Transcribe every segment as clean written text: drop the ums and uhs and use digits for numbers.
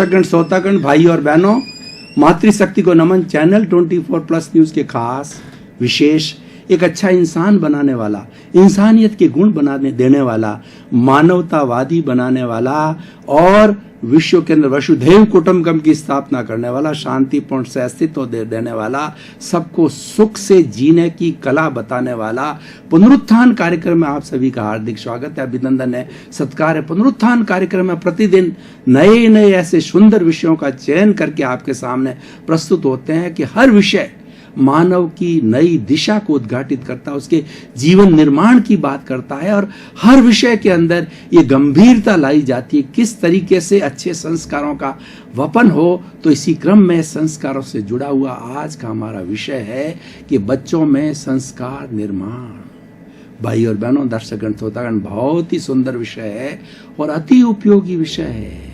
श्रोतागण, भाई और बहनों, मातृशक्ति को नमन। चैनल 24+ न्यूज के खास विशेष एक अच्छा इंसान बनाने वाला, इंसानियत के गुण बनाने देने वाला, मानवतावादी बनाने वाला और विश्व के अंदर वसुधैव कुटुंबकम की स्थापना करने वाला, शांतिपूर्ण से अस्तित्व देने वाला, सबको सुख से जीने की कला बताने वाला पुनरुत्थान कार्यक्रम में आप सभी का हार्दिक स्वागत है, अभिनंदन है, सत्कार है। पुनरुत्थान कार्यक्रम में प्रतिदिन नए नए ऐसे सुंदर विषयों का चयन करके आपके सामने प्रस्तुत होते हैं कि हर विषय मानव की नई दिशा को उद्घाटित करता है, उसके जीवन निर्माण की बात करता है और हर विषय के अंदर ये गंभीरता लाई जाती है किस तरीके से अच्छे संस्कारों का वपन हो। तो इसी क्रम में संस्कारों से जुड़ा हुआ आज का हमारा विषय है कि बच्चों में संस्कार निर्माण। भाई और बहनों, दर्शकगण, श्रोतागण, बहुत ही सुंदर विषय है और अति उपयोगी विषय है।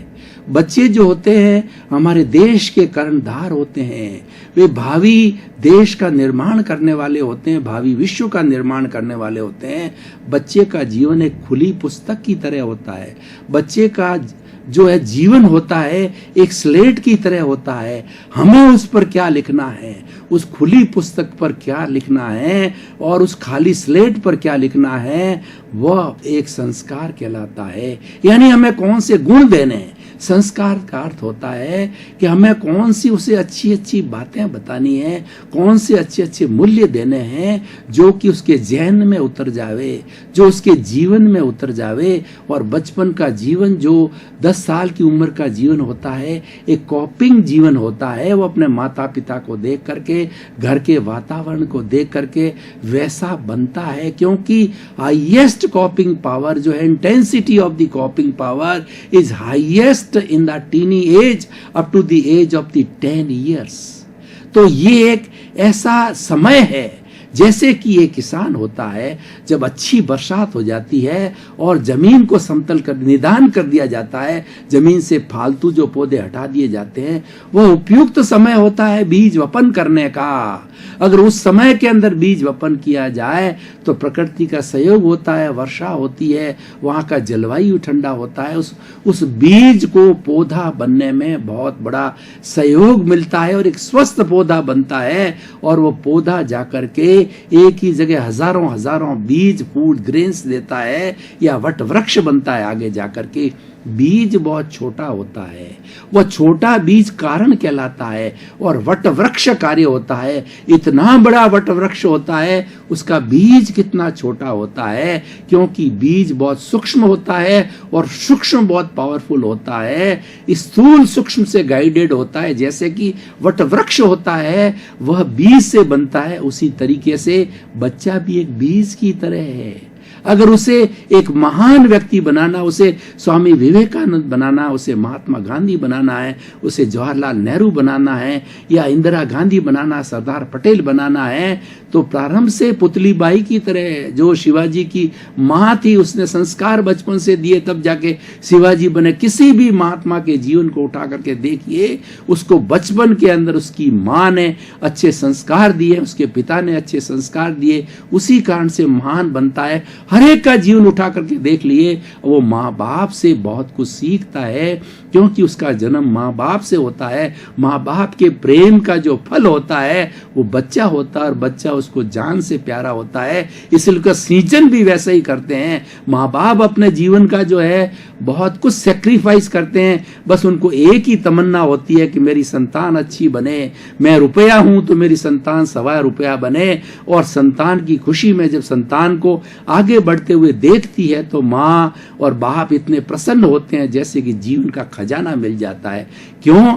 बच्चे जो होते हैं हमारे देश के कर्णधार होते हैं, वे भावी देश का निर्माण करने वाले होते हैं, भावी विश्व का निर्माण करने वाले होते हैं। बच्चे का जीवन एक खुली पुस्तक की तरह होता है। बच्चे का जो है जीवन होता है एक स्लेट की तरह होता है। हमें उस पर क्या लिखना है, उस खुली पुस्तक पर क्या लिखना है और उस खाली स्लेट पर क्या लिखना है, वह एक संस्कार कहलाता है। यानी हमें कौन से गुण देने हैं। संस्कार का अर्थ होता है कि हमें कौन सी उसे अच्छी अच्छी बातें बतानी है, कौन से अच्छे अच्छे मूल्य देने हैं जो कि उसके जहन में उतर जावे, जो उसके जीवन में उतर जावे। और बचपन का जीवन जो 10 साल की उम्र का जीवन होता है, एक कॉपिंग जीवन होता है। वो अपने माता पिता को देख करके, घर के वातावरण को देख करके वैसा बनता है, क्योंकि हाईएस्ट कॉपिंग पावर जो है, intensity of the कॉपिंग power is highest in the teeny age up to the age of the 10 years। तो ये एक ऐसा समय है जैसे कि एक किसान होता है, जब अच्छी बरसात हो जाती है और जमीन को समतल कर निदान कर दिया जाता है, जमीन से फालतू जो पौधे हटा दिए जाते हैं, वह उपयुक्त समय होता है बीज वपन करने का। अगर उस समय के अंदर बीज वपन किया जाए तो प्रकृति का सहयोग होता है, वर्षा होती है, वहां का जलवायु ठंडा होता है, उस बीज को पौधा बनने में बहुत बड़ा सहयोग मिलता है और एक स्वस्थ पौधा बनता है। और वो पौधा जाकर के एक ही जगह हजारों हजारों बीज, फूड ग्रेन्स देता है या वट वृक्ष बनता है आगे जाकर के। बीज बहुत छोटा होता है, वह छोटा बीज कारण कहलाता है और वट वृक्ष कार्य होता है। इतना बड़ा वट वृक्ष होता है, उसका बीज कितना छोटा होता है, क्योंकि बीज बहुत सूक्ष्म होता है और सूक्ष्म बहुत पावरफुल होता है। स्थूल सूक्ष्म से गाइडेड होता है। जैसे कि वट वृक्ष होता है वह बीज से बनता है, उसी तरीके से बच्चा भी एक बीज की तरह है। अगर उसे एक महान व्यक्ति बनाना, उसे स्वामी विवेकानंद बनाना, उसे महात्मा गांधी बनाना है, उसे जवाहरलाल नेहरू बनाना है या इंदिरा गांधी बनाना, सरदार पटेल बनाना है, तो प्रारंभ से पुतली बाई की तरह जो शिवाजी की माँ थी, उसने संस्कार बचपन से दिए, तब जाके शिवाजी बने। किसी भी महात्मा के जीवन को उठा करके देखिए, उसको बचपन के अंदर उसकी माँ ने अच्छे संस्कार दिए, उसके पिता ने अच्छे संस्कार दिए, उसी कारण से महान बनता है। हर एक का जीवन उठा करके देख लिए, वो माँ बाप से बहुत कुछ सीखता है, क्योंकि उसका जन्म माँ बाप से होता है। माँ बाप के प्रेम का जो फल होता है वो बच्चा होता है और बच्चा उसको जान से प्यारा होता है, इसलिए उसका सिंचन भी वैसे ही करते हैं। माँ बाप अपने जीवन का जो है बहुत कुछ सेक्रीफाइस करते हैं, बस उनको एक ही तमन्ना होती है कि मेरी संतान अच्छी बने। मैं रुपया हूं तो मेरी संतान सवा रुपया बने। और संतान की खुशी में जब संतान को आगे बढ़ते हुए देखती है तो माँ और बाप इतने प्रसन्न होते हैं जैसे कि जीवन का खजाना मिल जाता है। क्यों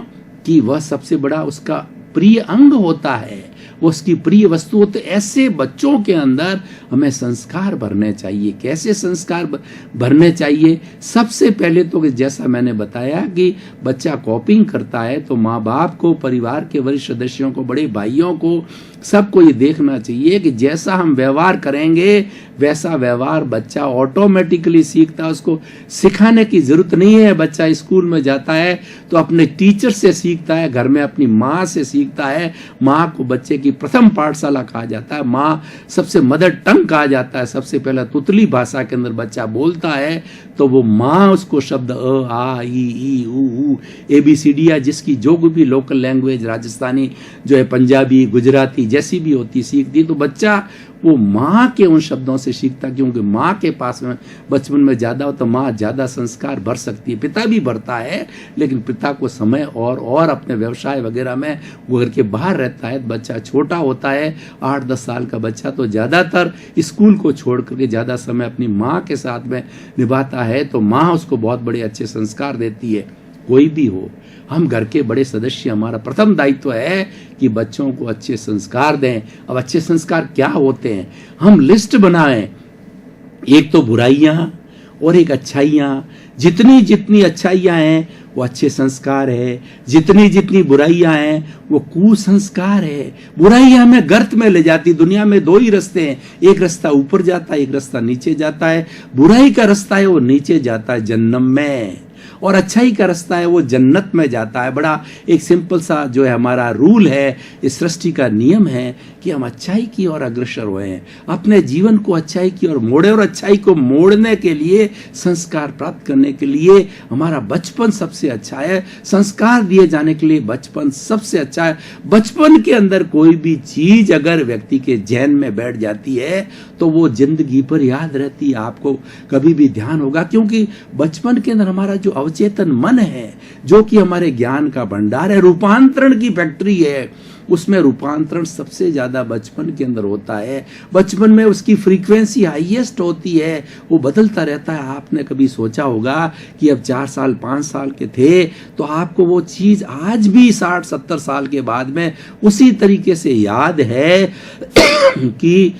कि वह सबसे बड़ा उसका प्रिय अंग होता है, वो उसकी प्रिय वस्तु होती है। ऐसे बच्चों के अंदर हमें संस्कार भरने चाहिए। कैसे संस्कार भरने चाहिए? सबसे पहले तो जैसा मैंने बताया कि बच्चा कॉपिंग करता है तो माँ बाप को, परिवार के वरिष्ठ सदस्यों को, बड़े भाइयों को, सबको ये देखना चाहिए कि जैसा हम व्यवहार करेंगे वैसा व्यवहार बच्चा ऑटोमेटिकली सीखता है। उसको सिखाने की जरूरत नहीं है। बच्चा स्कूल में जाता है तो अपने टीचर से सीखता है, घर में अपनी माँ से सीखता है। माँ को बच्चे बच्चे की प्रथम पाठशाला कहा जाता है, माँ सबसे मदर टंग कहा जाता है। सबसे पहला तुतली भाषा के अंदर बच्चा बोलता है तो वो माँ उसको शब्द अ आ ई ऊ ABCD या जिसकी जो भी लोकल लैंग्वेज राजस्थानी जो है, पंजाबी, गुजराती जैसी भी होती सीखती, तो बच्चा वो माँ के उन शब्दों से सीखता, क्योंकि माँ के पास में बचपन में ज़्यादा हो तो माँ ज़्यादा संस्कार भर सकती है। पिता भी भरता है, लेकिन पिता को समय और अपने व्यवसाय वगैरह में वो घर के बाहर रहता है। बच्चा छोटा होता है, 8-10 साल का बच्चा, तो ज़्यादातर स्कूल को छोड़ करके ज़्यादा समय अपनी माँ के साथ में निभाता है, तो माँ उसको बहुत बड़े अच्छे संस्कार देती है। कोई भी हो, हम घर के बड़े सदस्य, हमारा प्रथम दायित्व है कि बच्चों को अच्छे संस्कार दें। अब अच्छे संस्कार क्या होते हैं, हम लिस्ट बनाएं, एक तो बुराइयां और एक अच्छाइयां। जितनी जितनी अच्छाइयां हैं वो अच्छे संस्कार है, जितनी जितनी बुराइयां हैं वो कुसंस्कार है। बुराइयां हमें गर्त में ले जाती। दुनिया में 2 ही रास्ते हैं, एक रास्ता ऊपर जाता है, एक रास्ता नीचे जाता है। बुराई का रास्ता है वो नीचे जाता है जन्नम में, और अच्छाई का रास्ता है वो जन्नत में जाता है। बड़ा एक सिंपल सा जो है हमारा रूल है, इस सृष्टि का नियम है कि हम अच्छाई की ओर अग्रसर हुए, अपने जीवन को अच्छाई की ओर मोड़े, और अच्छाई को मोड़ने के लिए, संस्कार प्राप्त करने के लिए हमारा बचपन सबसे अच्छा है। संस्कार दिए जाने के लिए बचपन सबसे अच्छा है। बचपन के अंदर कोई भी चीज अगर व्यक्ति के जहन में बैठ जाती है तो वो जिंदगी पर याद रहती है। आपको कभी भी ध्यान होगा, क्योंकि बचपन के अंदर हमारा जो अवचेतन मन है, जो कि हमारे ज्ञान का भंडार है, रूपांतरण की फैक्ट्री है, उसमें रूपांतरण सबसे ज्यादा बचपन के अंदर होता है। बचपन में उसकी फ्रीक्वेंसी हाईएस्ट होती है, वो बदलता रहता है। आपने कभी सोचा होगा कि अब 4 साल 5 साल के थे तो आपको वो चीज आज भी 60-70 साल के बाद में उसी तरीके से याद है कि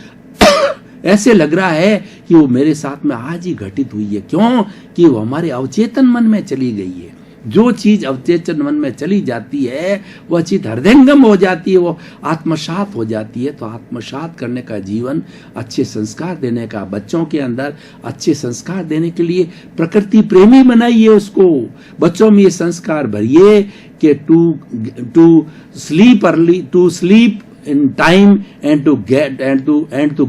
ऐसे लग रहा है कि वो मेरे साथ में आज ही घटित हुई है। क्यों? कि वो हमारे अवचेतन मन में चली गई है। जो चीज अवचेतन मन में चली जाती है वह चीज हृदयंगम हो जाती है, वो आत्मसात हो जाती है। तो आत्मसात करने का जीवन, अच्छे संस्कार देने का, बच्चों के अंदर अच्छे संस्कार देने के लिए प्रकृति प्रेमी बनाइए उसको। बच्चों में ये संस्कार भरिए कि to sleep early, to sleep in time and to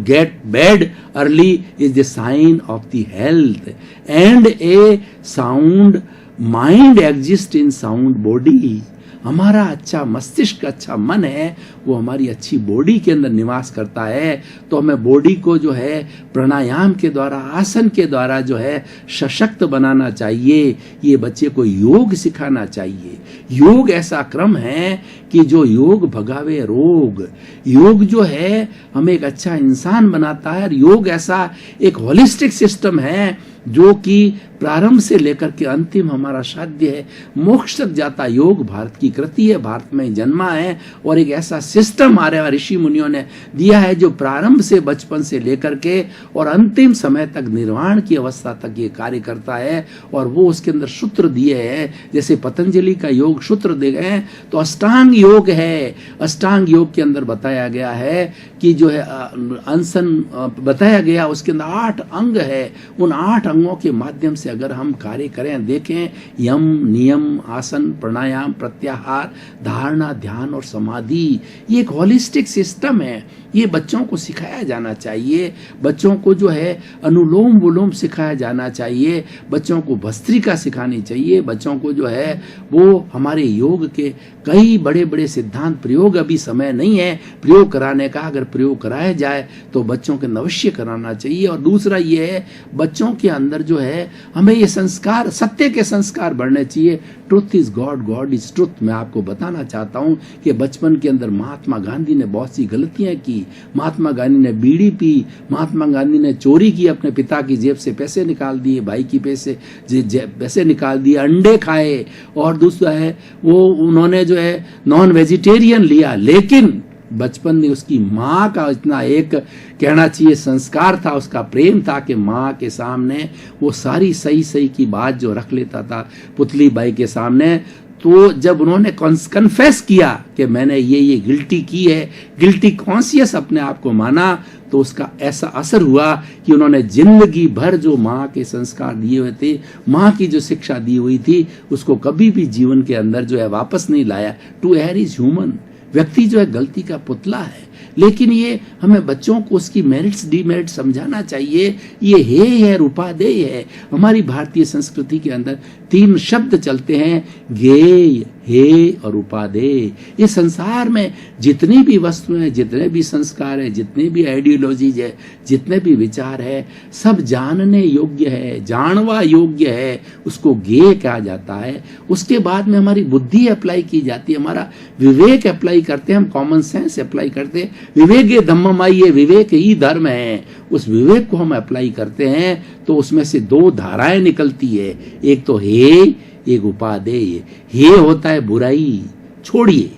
get bed early is the sign of the health, and a sound mind exists in sound body. हमारा अच्छा मस्तिष्क, अच्छा मन है, वो हमारी अच्छी बॉडी के अंदर निवास करता है। तो हमें बॉडी को जो है प्राणायाम के द्वारा, आसन के द्वारा जो है सशक्त बनाना चाहिए। ये बच्चे को योग सिखाना चाहिए। योग ऐसा क्रम है कि जो योग भगावे रोग। योग जो है हमें एक अच्छा इंसान बनाता है। और योग ऐसा एक होलिस्टिक सिस्टम है जो कि प्रारंभ से लेकर के अंतिम हमारा साध्य है, मोक्ष तक जाता। योग भारत की कृति है, भारत में जन्मा है, और एक ऐसा सिस्टम हमारे ऋषि मुनियों ने दिया है जो प्रारंभ से, बचपन से लेकर के और अंतिम समय तक, निर्वाण की अवस्था तक ये कार्य करता है। और वो उसके अंदर सूत्र दिए हैं, जैसे पतंजलि का योग सूत्र दिए गए हैं, तो अष्टांग योग है। अष्टांग योग के अंदर बताया गया है कि जो है अनशन बताया गया, उसके अंदर 8 अंग है। उन 8 अंगों के माध्यम से अगर हम कार्य करें, देखें, यम, नियम, आसन, प्राणायाम, प्रत्याहार, धारणा, ध्यान और समाधि, ये एक होलिस्टिक सिस्टम है। ये बच्चों को सिखाया जाना चाहिए। बच्चों को जो है अनुलोम विलोम सिखाया जाना चाहिए। बच्चों को भस्त्रिका सिखानी चाहिए। बच्चों को जो है वो हमारे योग के कई बड़े बड़े सिद्धांत, प्रयोग अभी समय नहीं है प्रयोग कराने का, अगर प्रयोग कराया जाए तो बच्चों के अवश्य कराना चाहिए। और दूसरा ये है, बच्चों के अंदर जो है हमें ये संस्कार, सत्य के संस्कार बढ़ने चाहिए। Truth is God, God is truth. मैं आपको बताना चाहता हूं कि बचपन के अंदर महात्मा गांधी ने बहुत सी गलतियां की। महात्मा गांधी ने बीड़ी पी, महात्मा गांधी ने चोरी की, अपने पिता की जेब से पैसे निकाल दिए, भाई की पैसे निकाल दिए, अंडे खाए, और दूसरा है वो उन्होंने जो है नॉन वेजिटेरियन लिया। लेकिन बचपन में उसकी माँ का इतना एक कहना चाहिए संस्कार था, उसका प्रेम था कि माँ के सामने वो सारी सही सही की बात जो रख लेता था पुतली बाई के सामने। तो जब उन्होंने कन्फेस किया कि मैंने ये गिल्टी की है, गिल्टी कॉन्शियस अपने आप को माना, तो उसका ऐसा असर हुआ कि उन्होंने जिंदगी भर जो माँ के संस्कार दिए हुए थे, माँ की जो शिक्षा दी हुई थी, उसको कभी भी जीवन के अंदर जो है वापस नहीं लाया। टू एयर इज ह्यूमन, व्यक्ति जो है गलती का पुतला है। लेकिन ये हमें बच्चों को उसकी मेरिट्स डीमेरिट समझाना चाहिए। ये हे है और उपादेय है। हमारी भारतीय संस्कृति के अंदर 3 शब्द चलते हैं, गेय, हे और उपादेय। इस संसार में जितनी भी वस्तुएं हैं, जितने भी संस्कार है, जितने भी आइडियोलॉजीज है, जितने भी विचार है, सब जानने योग्य है, जानवा योग्य है, उसको गेय कहा जाता है। उसके बाद में हमारी बुद्धि अप्लाई की जाती है, हमारा विवेक अप्लाई करते हैं, हम कॉमन सेंस अप्लाई करते हैं। विवेक धम्ममाई, ये विवेक ही धर्म है। उस विवेक को हम अप्लाई करते हैं तो उसमें से 2 धाराएं निकलती है, एक तो हे, एक उपादेय। हे होता है बुराई छोड़िए,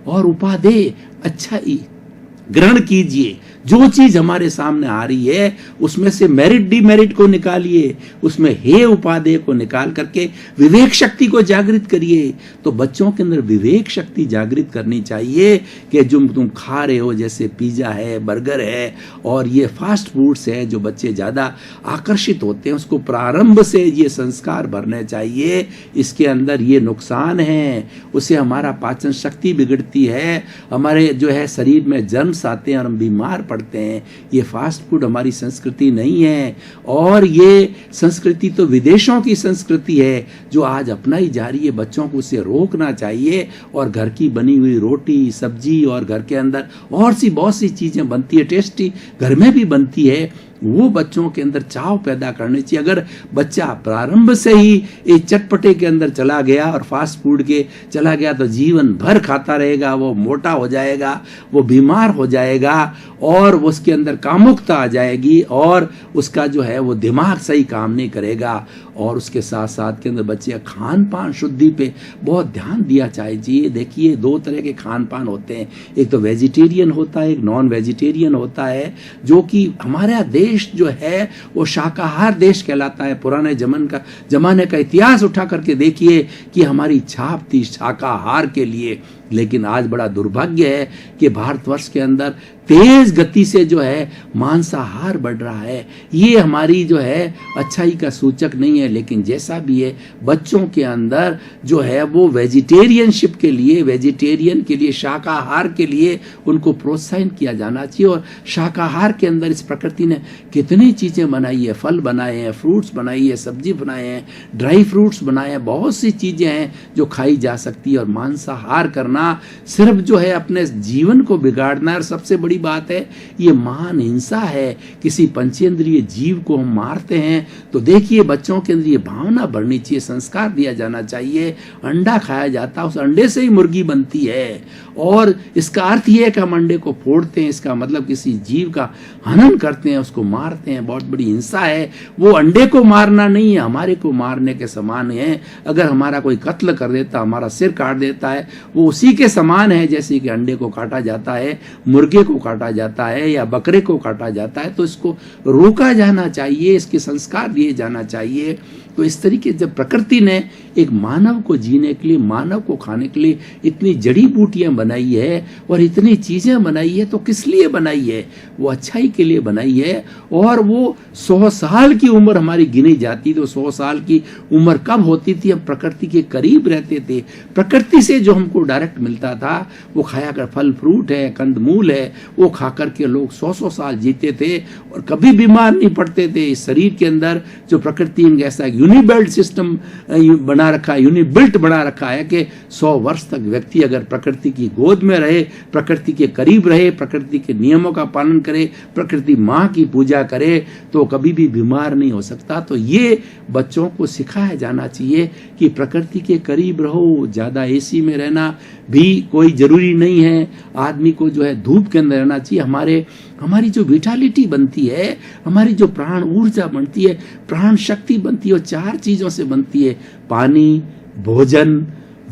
और उपादेय अच्छाई ग्रहण कीजिए। जो चीज हमारे सामने आ रही है उसमें से मेरिट डीमेरिट को निकालिए, उसमें हे उपादेय को निकाल करके विवेक शक्ति को जागृत करिए। तो बच्चों के अंदर विवेक शक्ति जागृत करनी चाहिए कि जो तुम खा रहे हो, जैसे पिज्जा है, बर्गर है और ये फास्ट फूड्स है, जो बच्चे ज्यादा आकर्षित होते हैं, उसको प्रारंभ से ये संस्कार भरने चाहिए, इसके अंदर ये नुकसान है, उससे हमारा पाचन शक्ति बिगड़ती है, हमारे जो है शरीर में जर्म्स आते हैं और हम बीमार पड़ते हैं। ये फास्ट फूड हमारी संस्कृति नहीं है, और ये संस्कृति तो विदेशों की संस्कृति है जो आज अपनाई जा रही है। बच्चों को उसे रोकना चाहिए, और घर की बनी हुई रोटी, सब्जी और घर के अंदर और सी बहुत सी चीजें बनती है, टेस्टी घर में भी बनती है, वो बच्चों के अंदर चाव पैदा करनी चाहिए। अगर बच्चा प्रारंभ से ही एक चटपटे के अंदर चला गया और फास्ट फूड के चला गया तो जीवन भर खाता रहेगा, वो मोटा हो जाएगा, वो बीमार हो जाएगा, और उसके अंदर कामुकता आ जाएगी, और उसका जो है वो दिमाग सही काम नहीं करेगा। और उसके साथ साथ के अंदर बच्चे खान पान शुद्धि पे बहुत ध्यान दिया चाहिए। देखिए 2 तरह के खान पान होते हैं, एक तो वेजिटेरियन होता है, एक नॉन वेजिटेरियन होता है। जो कि हमारा देश जो है वो शाकाहार देश कहलाता है। पुराने जमाने का इतिहास उठा करके देखिए कि हमारी छाप थी शाकाहार के लिए। लेकिन आज बड़ा दुर्भाग्य है कि भारतवर्ष के अंदर तेज गति से जो है मांसाहार बढ़ रहा है। ये हमारी जो है अच्छाई का सूचक नहीं है। लेकिन जैसा भी है, बच्चों के अंदर जो है वो वेजिटेरियनशिप के लिए, वेजिटेरियन के लिए, शाकाहार के लिए उनको प्रोत्साहन किया जाना चाहिए। और शाकाहार के अंदर इस प्रकृति ने कितनी चीजें बनाई है, फल बनाए हैं, फ्रूट्स बनाई है, सब्जी बनाए हैं, ड्राई फ्रूट्स बनाए हैं, बहुत सी चीजें हैं जो खाई जा सकती है। और मांसाहार करना सिर्फ जो है अपने जीवन को बिगाड़ना है। और सबसे बड़ी बात है, ये महान हिंसा है, किसी पंचेंद्रिय जीव को हम मारते हैं। तो देखिए बच्चों के अंदर ये भावना बढ़नी चाहिए, संस्कार दिया जाना चाहिए। अंडा खाया जाता है, उस अंडे से ही मुर्गी बनती है, और इसका अर्थ ये है कि हम अंडे को फोड़ते हैं, इसका मतलब किसी जीव का हनन करते हैं, उसको मारते हैं, बहुत बड़ी हिंसा है। वो अंडे को मारना नहीं है, हमारे को मारने के समान है। अगर हमारा कोई कत्ल कर देता, हमारा सिर काट देता है, वो उसी के समान है जैसे कि अंडे को काटा जाता है, मुर्गे को काटा जाता है या बकरे को काटा जाता है। तो इसको रोका जाना चाहिए, इसके संस्कार दिए जाना चाहिए। तो इस तरीके जब प्रकृति ने एक मानव को जीने के लिए, मानव को खाने के लिए इतनी जड़ी बूटियां बनाई है और इतनी चीजें बनाई है, तो किस लिए बनाई है? वो अच्छाई के लिए बनाई है। और वो 100 साल की उम्र हमारी गिनी जाती, तो 100 साल की उम्र कब होती थी? हम प्रकृति के करीब रहते थे, प्रकृति से जो हमको डायरेक्ट मिलता था वो खाया कर, फल फ्रूट है, कंदमूल है, वो खा करके लोग 100 साल जीते थे और कभी बीमार नहीं पड़ते थे। इस शरीर के अंदर जो प्रकृति ने ऐसा यूनिबेल्ट सिस्टम बना रखा है, यूनिबिल्ट बना रखा है कि 100 वर्ष तक व्यक्ति अगर प्रकृति की गोद में रहे, प्रकृति के करीब रहे, प्रकृति के नियमों का पालन करे, प्रकृति माँ की पूजा करे, तो कभी भी बीमार नहीं हो सकता। तो ये बच्चों को सिखाया जाना चाहिए कि प्रकृति के करीब रहो। ज्यादा एसी में रहना भी कोई जरूरी नहीं है, आदमी को जो है धूप के अंदर रहना चाहिए। हमारी जो विटालिटी बनती है, हमारी जो प्राण ऊर्जा बनती है, प्राण शक्ति बनती है, वो 4 चीजों से बनती है, पानी, भोजन,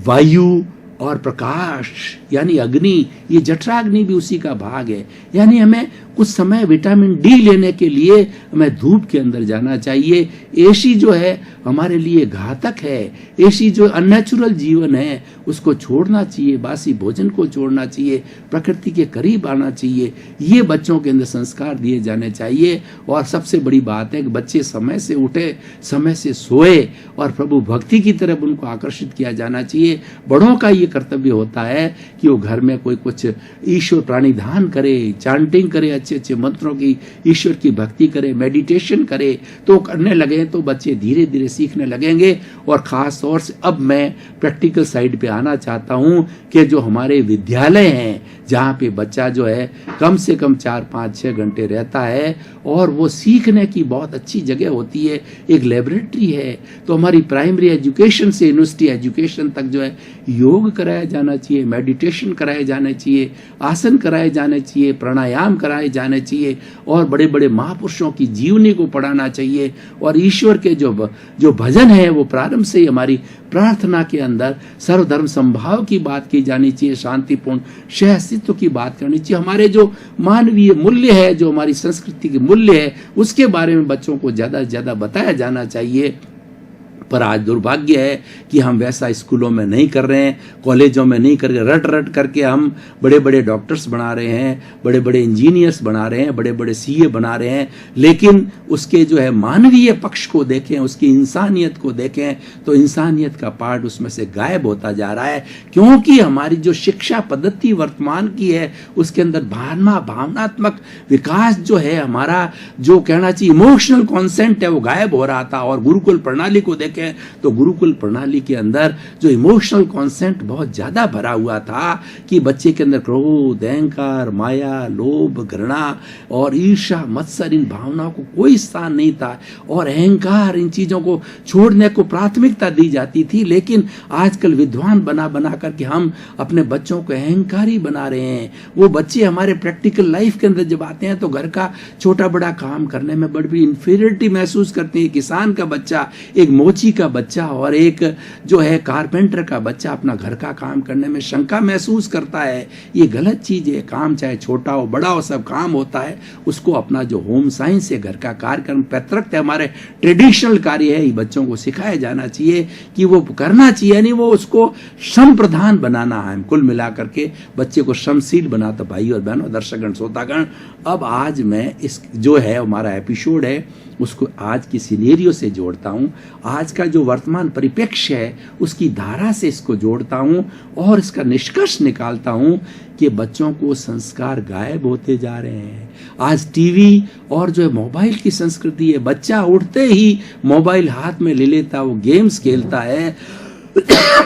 वायु और प्रकाश यानी अग्नि। ये जठराग्नि भी उसी का भाग है। यानी हमें कुछ समय विटामिन डी लेने के लिए हमें धूप के अंदर जाना चाहिए। एसी जो है हमारे लिए घातक है, एसी जो अननेचुरल जीवन है उसको छोड़ना चाहिए, बासी भोजन को छोड़ना चाहिए, प्रकृति के करीब आना चाहिए। ये बच्चों के अंदर संस्कार दिए जाने चाहिए। और सबसे बड़ी बात है कि बच्चे समय से उठे, समय से सोए और प्रभु भक्ति की तरफ उनको आकर्षित किया जाना चाहिए। बड़ों का ये ये कर्तव्य होता है कि वो घर में कोई कुछ ईश्वर प्राणिधान करे, चांटिंग करे, अच्छे अच्छे मंत्रों की, ईश्वर की भक्ति करे, मेडिटेशन करे, तो करने लगे तो बच्चे धीरे धीरे सीखने लगेंगे। और ख़ास तौर से अब मैं प्रैक्टिकल साइड पे आना चाहता हूँ कि जो हमारे विद्यालय हैं जहाँ पे बच्चा जो है कम से कम 4-5-6 घंटे रहता है और वो सीखने की बहुत अच्छी जगह होती है, एक लेबोरेटरी है, तो हमारी प्राइमरी एजुकेशन से यूनिवर्सिटी एजुकेशन तक जो है योग कराया जाना चाहिए, मेडिटेशन कराए जाने चाहिए, आसन कराए जाने चाहिए, प्राणायाम कराए जाने चाहिए और बड़े बड़े महापुरुषों की जीवनी को पढ़ाना चाहिए। और ईश्वर के जो भजन है वो प्रारंभ से ही हमारी प्रार्थना के अंदर सर्वधर्म संभाव की बात की जानी चाहिए, शांतिपूर्ण सह अस्तित्व की बात करनी चाहिए। हमारे जो मानवीय मूल्य है, जो हमारी संस्कृति के मूल्य है, उसके बारे में बच्चों को ज़्यादा से ज़्यादा बताया जाना चाहिए। पर आज दुर्भाग्य है कि हम वैसा स्कूलों में नहीं कर रहे हैं, कॉलेजों में नहीं कर रहे, रट रट करके हम बड़े बड़े डॉक्टर्स बना रहे हैं, बड़े बड़े इंजीनियर्स बना रहे हैं, बड़े बड़े सीए बना रहे हैं, लेकिन उसके जो है मानवीय पक्ष को देखें, उसकी इंसानियत को देखें तो इंसानियत का पार्ट उसमें से गायब होता जा रहा है। क्योंकि हमारी जो शिक्षा पद्धति वर्तमान की है उसके अंदर भावनात्मक विकास जो है, हमारा जो कहना चाहिए इमोशनल कॉन्सेंट है वो गायब हो रहा था। और गुरुकुल प्रणाली को देखें तो गुरुकुल प्रणाली के अंदर जो इमोशनल कॉन्सेंट बहुत ज्यादा भरा हुआ था कि बच्चे के अंदर क्रोध, अहंकार, माया, लोभ, घृणा और ईर्ष्या, मत्सर, इन भावनाओं को कोई स्थान नहीं था और अहंकार, इन चीजों को छोड़ने को प्राथमिकता दी जाती थी। लेकिन आजकल विद्वान बना बना करके हम अपने बच्चों को अहंकारी बना रहे हैं। वो बच्चे हमारे प्रैक्टिकल लाइफ के अंदर जब आते हैं तो घर का छोटा बड़ा काम करने में बड़ी इंफीरियरिटी महसूस करते हैं। किसान का बच्चा, एक मोची का बच्चा और एक जो है कारपेंटर का बच्चा अपना घर का काम करने में शंका महसूस करता है। ये गलत चीज है। काम चाहे छोटा हो बड़ा हो, सब काम होता है। उसको अपना जो होम साइंस है, घर का कार्यक्रम, पैतृक है, हमारे ट्रेडिशनल कार्य है, ये बच्चों को सिखाया जाना चाहिए कि वो करना चाहिए, यानी वो उसको श्रम प्रधान बनाना है। कुल मिलाकर के बच्चे को श्रमशील बनाता। भाई और बहनों, दर्शकगण, श्रोतागण, अब आज मैं इस जो है हमारा एपिसोड है उसको आज की सिनेरियो से जोड़ता हूँ, आज का जो वर्तमान परिप्रेक्ष्य है उसकी धारा से इसको जोड़ता हूँ और इसका निष्कर्ष निकालता हूँ कि बच्चों को संस्कार गायब होते जा रहे हैं। आज टीवी और जो है मोबाइल की संस्कृति है, बच्चा उठते ही मोबाइल हाथ में ले लेता, वो गेम्स खेलता है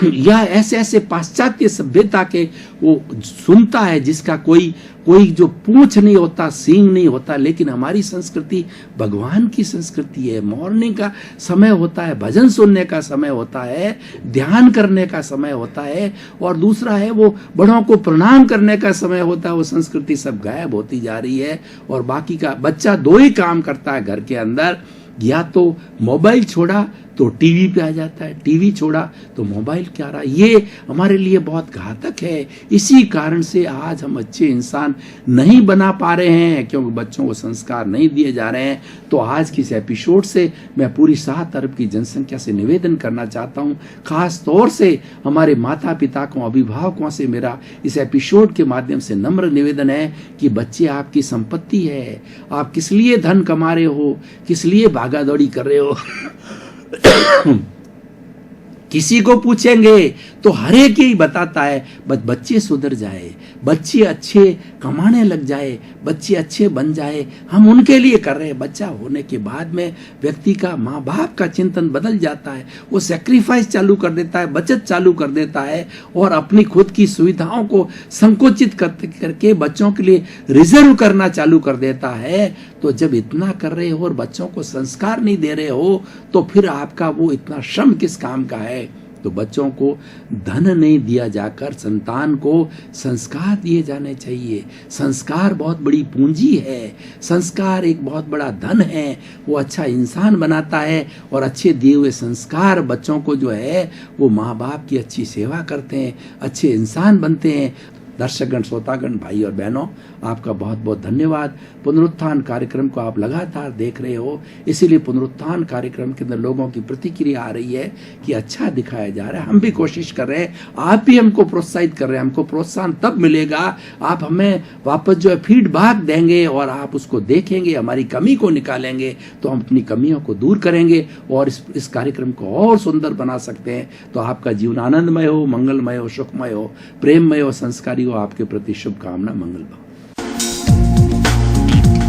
या ऐसे ऐसे पाश्चात्य सभ्यता के वो सुनता है जिसका कोई जो पूंछ नहीं होता, सींग नहीं होता। लेकिन हमारी संस्कृति भगवान की संस्कृति है। मॉर्निंग का समय होता है, भजन सुनने का समय होता है, ध्यान करने का समय होता है और दूसरा है वो बड़ों को प्रणाम करने का समय होता है। वो संस्कृति सब गायब होती जा रही है और बाकी का बच्चा दो ही काम करता है घर के अंदर, या तो मोबाइल छोड़ा तो टीवी पे आ जाता है, टीवी छोड़ा तो मोबाइल क्या रहा। ये हमारे लिए बहुत घातक है। इसी कारण से आज हम अच्छे इंसान नहीं बना पा रहे हैं, क्योंकि बच्चों को संस्कार नहीं दिए जा रहे हैं। तो आज की इस एपिसोड से मैं पूरी 7 अरब की जनसंख्या से निवेदन करना चाहता हूँ, खास तौर से हमारे माता पिता को, अभिभावकों से मेरा इस एपिसोड के माध्यम से नम्र निवेदन है कि बच्चे आपकी संपत्ति है। आप किस लिए धन कमा रहे हो, किस लिए भागा दौड़ी कर रहे हो किसी को पूछेंगे तो हर एक यही बताता है, बच्चे सुधर जाए, बच्चे अच्छे कमाने लग जाए, बच्चे अच्छे बन जाए, हम उनके लिए कर रहे हैं। बच्चा होने के बाद में व्यक्ति का, माँ बाप का चिंतन बदल जाता है। वो सेक्रीफाइस चालू कर देता है, बचत चालू कर देता है और अपनी खुद की सुविधाओं को संकुचित करके बच्चों के लिए रिजर्व करना चालू कर देता है। तो जब इतना कर रहे हो और बच्चों को संस्कार नहीं दे रहे हो तो फिर आपका वो इतना श्रम किस काम का है। तो बच्चों को धन नहीं दिया जाकर संतान को संस्कार दिए जाने चाहिए। संस्कार बहुत बड़ी पूंजी है, संस्कार एक बहुत बड़ा धन है। वो अच्छा इंसान बनाता है और अच्छे दिए हुए संस्कार बच्चों को जो है वो माँ बाप की अच्छी सेवा करते हैं, अच्छे इंसान बनते हैं। दर्शकगण, श्रोतागण, भाई और बहनों, आपका बहुत बहुत धन्यवाद। पुनरुत्थान कार्यक्रम को आप लगातार देख रहे हो, इसीलिए पुनरुत्थान कार्यक्रम के अंदर लोगों की प्रतिक्रिया आ रही है कि अच्छा दिखाया जा रहा है। हम भी कोशिश कर रहे हैं, आप भी हमको प्रोत्साहित कर रहे हैं। हमको प्रोत्साहन तब मिलेगा, आप हमें वापस जो है फीडबैक देंगे और आप उसको देखेंगे, हमारी कमी को निकालेंगे, तो हम अपनी कमियों को दूर करेंगे और इस कार्यक्रम को और सुंदर बना सकते हैं। तो आपका जीवन आनंदमय हो, मंगलमय हो, सुखमय हो, प्रेममय हो, संस्कारी हो। आपके प्रति शुभकामना, मंगल भाव।